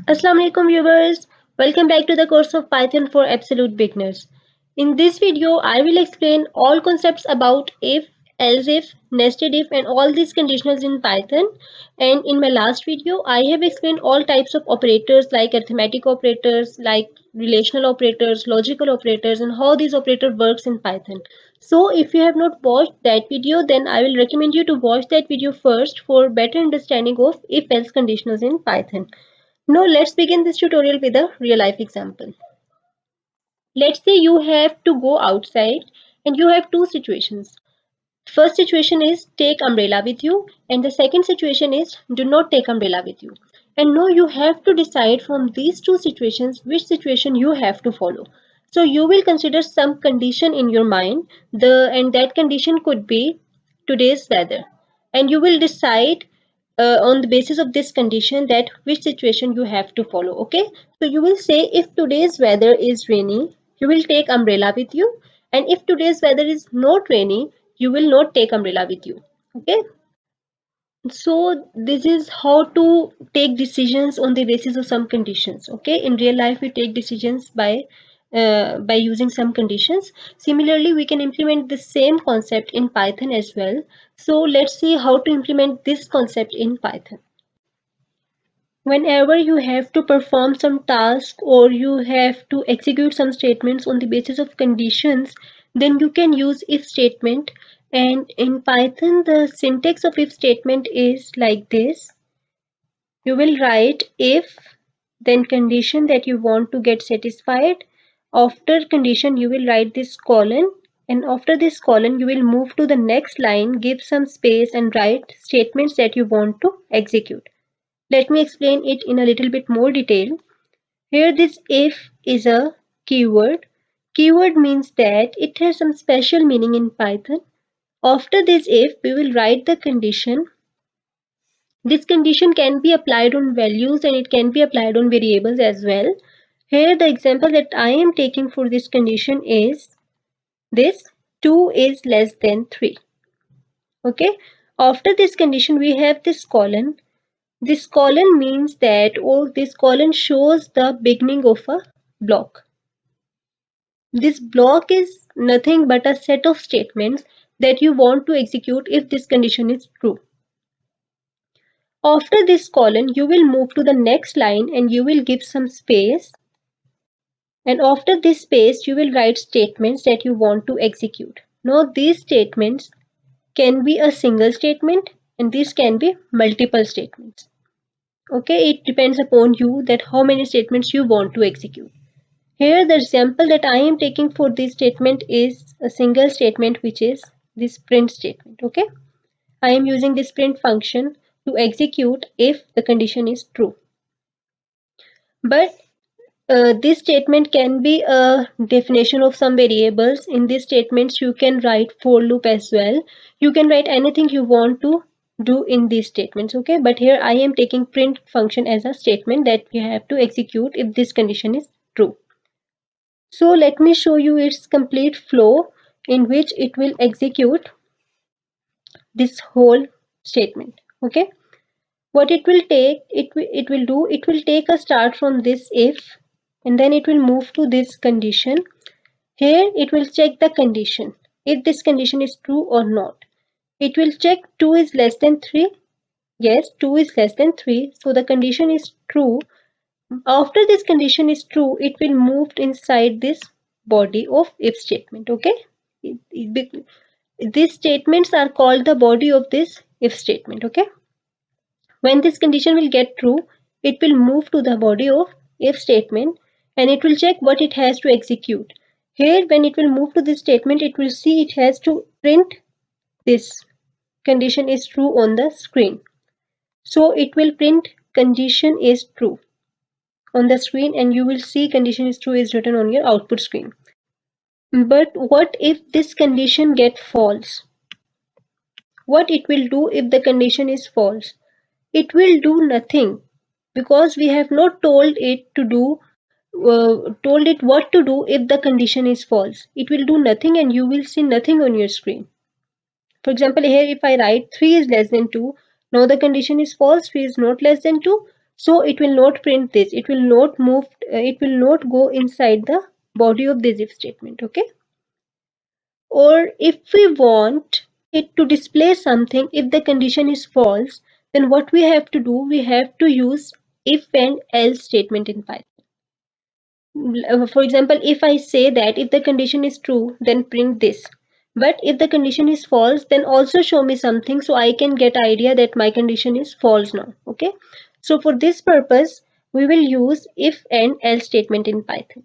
Assalamu alaikum viewers. Welcome back to the course of Python for absolute beginners. In this video, I will explain all concepts about if, else if, nested if and all these conditionals in Python. And in my last video, I have explained all types of operators like arithmetic operators, like relational operators, logical operators and how this operator works in Python. So if you have not watched that video, then I will recommend you to watch that video first for better understanding of if else conditionals in Python. Now let's begin this tutorial with a real life example. Let's say you have to go outside and you have two situations. First situation is take umbrella with you and the second situation is do not take umbrella with you. And now you have to decide from these two situations which situation you have to follow. So you will consider some condition in your mind and that condition could be today's weather and you will decide on the basis of this condition that which situation you have to follow. Okay, so you will say if today's weather is rainy you will take umbrella with you, and if today's weather is not rainy you will not take umbrella with you. Okay, so this is how to take decisions on the basis of some conditions. Okay, in real life we take decisions by using some conditions. Similarly we can implement the same concept in Python as well. So let's see how to implement this concept in Python. Whenever you have to perform some task or you have to execute some statements on the basis of conditions, then you can use if statement. And in Python the syntax of if statement is like this. You will write if, then condition that you want to get satisfied. After condition you will write this colon, and after this colon you will move to the next line, give some space and write statements that you want to execute. Let me explain it in a little bit more detail. Here this if is a keyword. Keyword means that it has some special meaning in Python. After this if, we will write the condition. This condition can be applied on values and it can be applied on variables as well. Here the example that I am taking for this condition is this: 2 is less than 3. Okay. After this condition we have this colon. This colon means that, or this colon shows the beginning of a block. This block is nothing but a set of statements that you want to execute if this condition is true. After this colon, you will move to the next line and you will give some space. And after this space, you will write statements that you want to execute. Now, these statements can be a single statement and these can be multiple statements. Okay, it depends upon you that how many statements you want to execute. Here the example that I am taking for this statement is a single statement, which is this print statement. Okay, I am using this print function to execute if the condition is true. But this statement can be a definition of some variables. In these statements you can write for loop as well. You can write anything you want to do in these statements. Okay, but here I am taking print function as a statement that you have to execute if this condition is true. So let me show you its complete flow in which it will execute this whole statement. Okay, what it will take, it will take a start from this if, and then it will move to this condition. Here it will check the condition if this condition is true or not. It will check 2 is less than 3. Yes, 2 is less than 3, so the condition is true. After this condition is true, it will move inside this body of if statement. Okay, these statements are called the body of this if statement. Okay, when this condition will get true, it will move to the body of if statement and it will check what it has to execute. Here when it will move to this statement, it will see it has to print this condition is true on the screen. So it will print condition is true on the screen and you will see condition is true is written on your output screen. But what if this condition get false? What it will do if the condition is false? It will do nothing because we have not told it to do told it what to do if the condition is false. It will do nothing and you will see nothing on your screen. For example, here if I write 3 is less than 2, now the condition is false, 3 is not less than 2. So it will not print this, it will not move, it will not go inside the body of this if statement. Okay, or if we want it to display something, if the condition is false, then what we have to do, we have to use if and else statement in Python. For example, if I say that if the condition is true, then print this. But if the condition is false, then also show me something so I can get idea that my condition is false now. Okay. So for this purpose, we will use if and else statement in Python.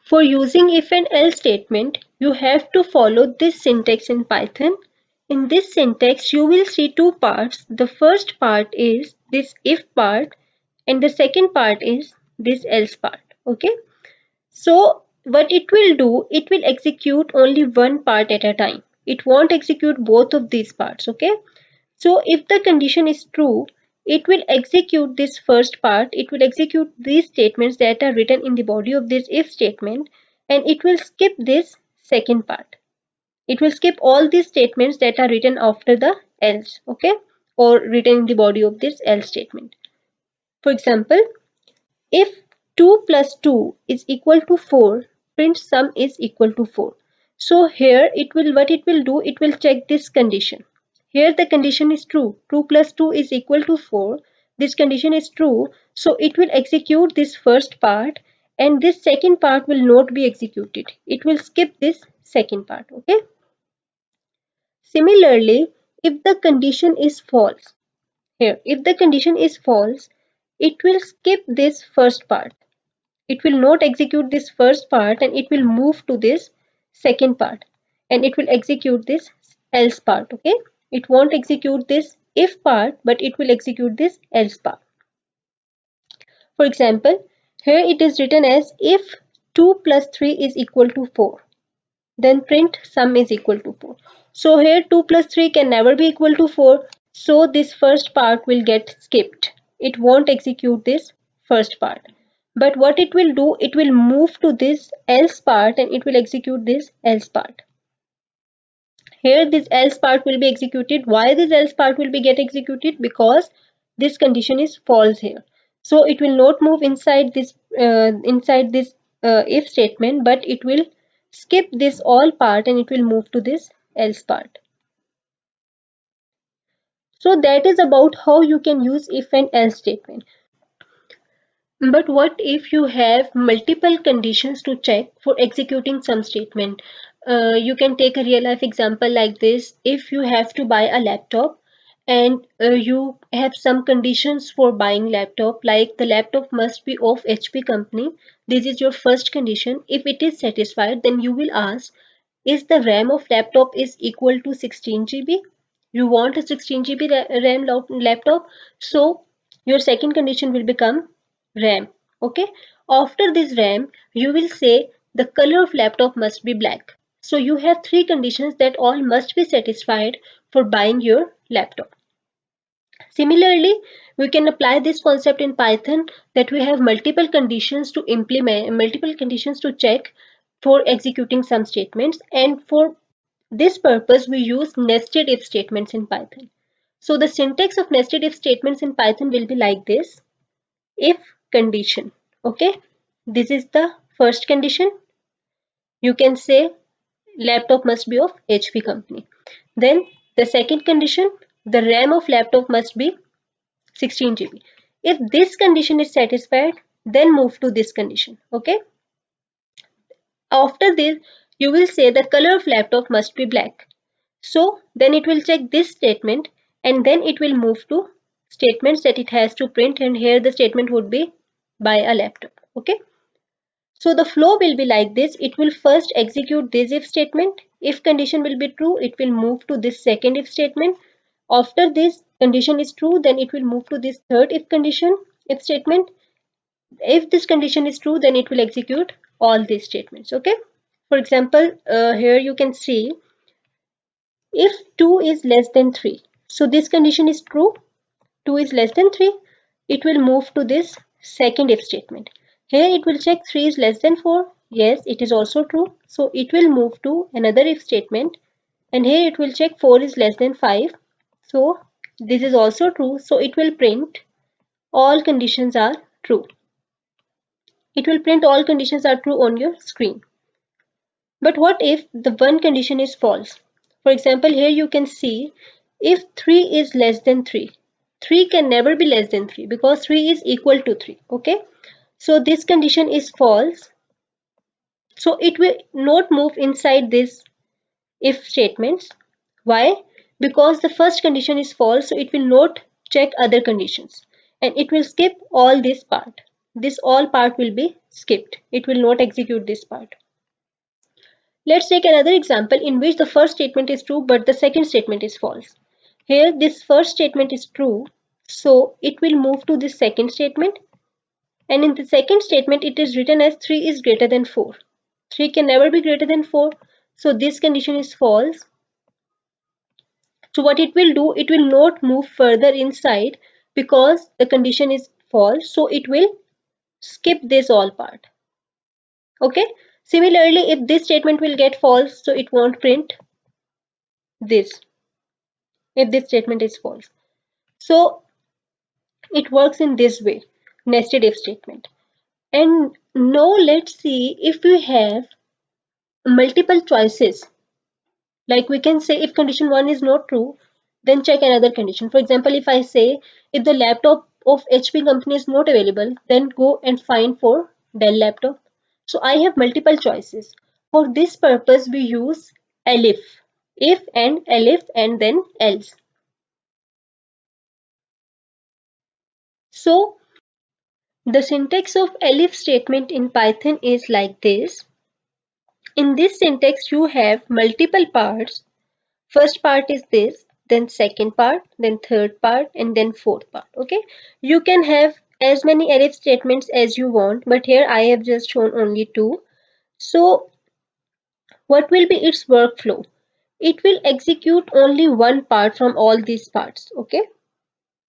For using if and else statement, you have to follow this syntax in Python. In this syntax, you will see two parts. The first part is this if part, and the second part is this else part. Okay. So what it will do, it will execute only one part at a time. It won't execute both of these parts. Okay. So if the condition is true, it will execute this first part, it will execute these statements that are written in the body of this if statement, and it will skip this second part. It will skip all these statements that are written after the else, okay, or written in the body of this else statement. For example, if 2 plus 2 is equal to 4, print sum is equal to 4. So here what it will do, it will check this condition. Here the condition is true. 2 plus 2 is equal to 4. This condition is true. So it will execute this first part, and this second part will not be executed. It will skip this second part. Okay. Similarly, if the condition is false, here, if the condition is false, it will skip this first part. It will not execute this first part, and it will move to this second part, and it will execute this else part. Okay, it won't execute this if part, but it will execute this else part. For example, here it is written as if 2 plus 3 is equal to 4, then print sum is equal to 4. So here 2 plus 3 can never be equal to 4, so this first part will get skipped. It won't execute this first part. But what it will do, it will move to this else part, and it will execute this else part. Here this else part will be executed. Why this else part will be get executed? Because this condition is false here. So it will not move inside this if statement, but it will skip this all part, and it will move to this else part. So that is about how you can use if and else statement. But what if you have multiple conditions to check for executing some statement? You can take a real life example like this. If you have to buy a laptop, and you have some conditions for buying laptop, like the laptop must be of HP company. This is your first condition. If it is satisfied, then you will ask, is the RAM of laptop is equal to 16 GB? You want a 16 GB RAM laptop, so your second condition will become RAM. Okay. After this RAM, you will say the color of laptop must be black. So you have three conditions that all must be satisfied for buying your laptop. Similarly, we can apply this concept in Python, that we have multiple conditions to implement, multiple conditions to check for executing some statements, and for this purpose we use nested if statements in Python. So the syntax of nested if statements in Python will be like this. If condition, okay, this is the first condition. You can say laptop must be of HP company. Then the second condition, the RAM of laptop must be 16 GB. If this condition is satisfied, then move to this condition. Okay. After this, you will say the color of laptop must be black. So then it will check this statement, and then it will move to statements that it has to print, and here the statement would be buy a laptop. Okay. So the flow will be like this. It will first execute this if statement. If condition will be true, it will move to this second if statement. After this condition is true, then it will move to this third if statement. If this condition is true, then it will execute all these statements. Okay. For example, here you can see if 2 is less than 3. So this condition is true. 2 is less than 3. It will move to this second if statement. Here it will check 3 is less than 4. Yes, it is also true. So it will move to another if statement. And here it will check 4 is less than 5. So This is also true, so it will print all conditions are true. It will print all conditions are true on your screen. But what if the one condition is false? For example, here you can see if 3 is less than 3. 3 can never be less than 3 because 3 is equal to 3. Okay. So this condition is false. So it will not move inside this if statements. Why? Because the first condition is false, so it will not check other conditions and it will skip all this part. This all part will be skipped. It will not execute this part. Let's take another example in which the first statement is true but the second statement is false. Here this first statement is true, so it will move to this second statement, and in the second statement it is written as 3 is greater than 4. 3 can never be greater than 4, so this condition is false. So what it will do, it will not move further inside because the condition is false, so it will skip this all part. Okay. Similarly, if this statement will get false, so it won't print this if this statement is false. So it works in this way, nested if statement. And now let's see if we have multiple choices. Like we can say if condition 1 is not true, then check another condition. For example, if I say if the laptop of HP company is not available, then go and find for Dell laptop. So I have multiple choices. For this purpose, we use elif, if and elif and then else. So the syntax of elif statement in Python is like this. In this syntax, you have multiple parts. First part is this, then second part, then third part, and then fourth part. Okay, you can have as many elif statements as you want, but here I have just shown only two. So what will be its workflow? It will execute only one part from all these parts. Okay,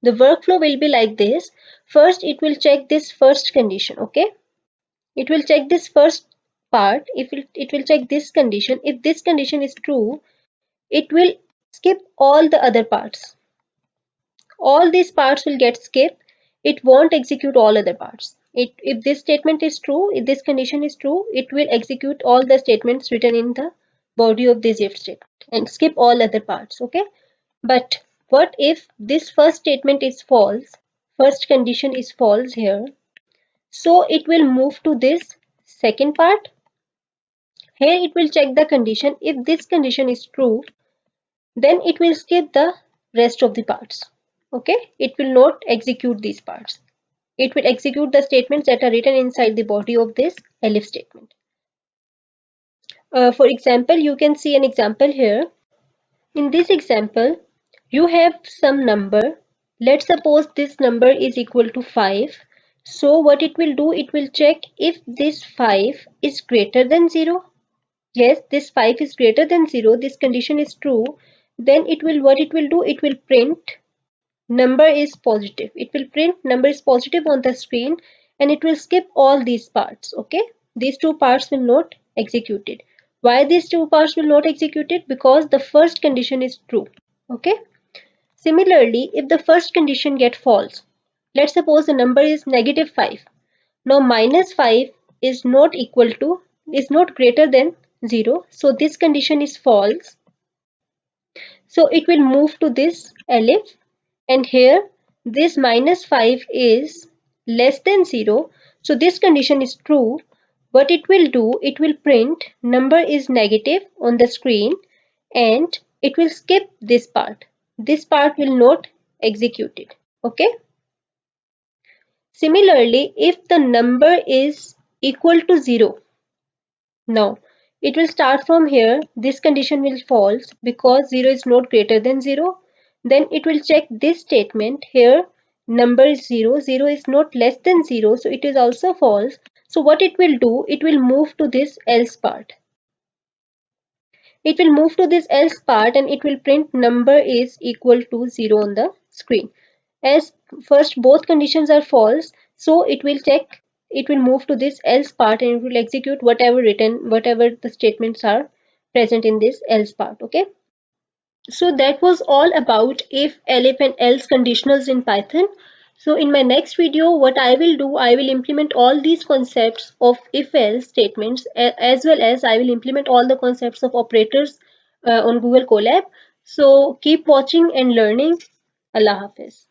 the workflow will be like this. First it will check this first condition. Okay, it will check this first part. If it will check this condition, if this condition is true, it will skip all the other parts. All these parts will get skipped. It won't execute all other parts. If this statement is true, if this condition is true, it will execute all the statements written in the body of this if statement and skip all other parts. Okay. But what if this first statement is false? First condition is false here. So it will move to this second part. Here it will check the condition. If this condition is true, then it will skip the rest of the parts. Okay, it will not execute these parts. It will execute the statements that are written inside the body of this elif statement. For example, you can see an example here. In this example, you have some number. Let's suppose this number is equal to 5. So what it will do, it will check if this 5 is greater than 0. Yes, this 5 is greater than 0. This condition is true. Then it will, what it will do, it will print number is positive. It will print number is positive on the screen and it will skip all these parts. Okay, these two parts will not execute it. Why these two parts will not execute it? Because the first condition is true. Okay, similarly, if the first condition get false, let's suppose the number is negative 5. Now minus 5 is not equal to, is not greater than 0, so this condition is false. So it will move to this elif, and here this minus 5 is less than 0. So this condition is true. What it will do, it will print number is negative on the screen and it will skip this part. This part will not execute it. Okay. Similarly, if the number is equal to 0, now it will start from here. This condition will false because 0 is not greater than 0. Then it will check this statement here. Number is 0. 0 is not less than 0. So it is also false. So what it will do, it will move to this else part. It will move to this else part and it will print number is equal to 0 on the screen. As first both conditions are false, so it will check, it will move to this else part and it will execute whatever written, whatever the statements are present in this else part. Okay. So that was all about if, elif and else conditionals in Python. So in my next video, what I will do, I will implement all these concepts of if else statements, as well as I will implement all the concepts of operators on Google Colab. So keep watching and learning. Allah Hafiz.